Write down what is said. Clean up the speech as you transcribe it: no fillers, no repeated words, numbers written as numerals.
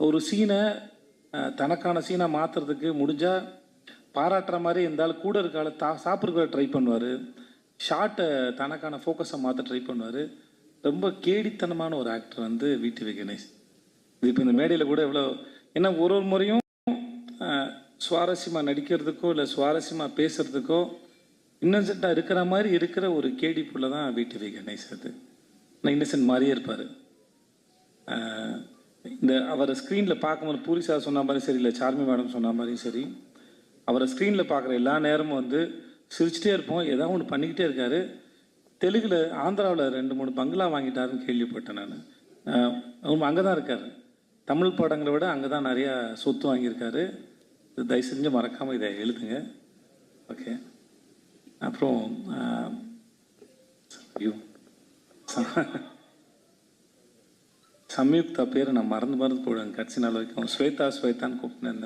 ஒரு சீனை தனக்கான சீனாக மாற்றுறதுக்கு முடிஞ்சால் பாராட்டுற மாதிரி இருந்தாலும் கூட இருக்கால சாப்பிட்றத ட்ரை பண்ணுவார். ஷார்ட்டை தனக்கான ஃபோக்கஸை மாற்ற ட்ரை பண்ணுவார். ரொம்ப கேடித்தனமான ஒரு ஆக்டர் வந்து விடிவி கணேஷ். இது இப்போ இந்த மேடையில் கூட எவ்வளோ, ஏன்னா ஒரு ஒரு முறையும் சுவாரஸ்யமாக நடிக்கிறதுக்கோ இல்லை சுவாரஸ்யமாக பேசுகிறதுக்கோ இன்னசென்ட்டாக இருக்கிற மாதிரி இருக்கிற ஒரு கேடி புள்ள தான் விடிவி கணேஷ். அது நான் இன்னசென்ட் மாதிரியே இருப்பார். இந்த அவரை ஸ்க்ரீனில் பார்க்கும்போது பூரி சார் சொன்ன மாதிரி சரி, இல்லை சார்மி மேடம் சொன்ன மாதிரியும் சரி, அவரை ஸ்க்ரீனில் பார்க்குற எல்லா நேரமும் வந்து சிரிச்சிட்டே இருப்போம். ஏதாவது ஒன்று பண்ணிக்கிட்டே இருக்காரு. தெலுங்கில் ஆந்திராவில் 2-3 பங்களா வாங்கிட்டாருன்னு கேள்விப்பட்டேன் நான். அவங்க அங்கே தான் இருக்கார். தமிழ் படங்களை விட அங்கே தான் நிறையா சொத்து வாங்கியிருக்காரு. தயவு செஞ்சு மறக்காமல் இதை எழுதுங்க. ஓகே. அப்புறம் சம்யுக்தா பேர் நான் மறந்து போடுவேன் கட்சி நாள் வரைக்கும். ஸ்வேதான்னு கூப்பிட்டுருந்தேன்.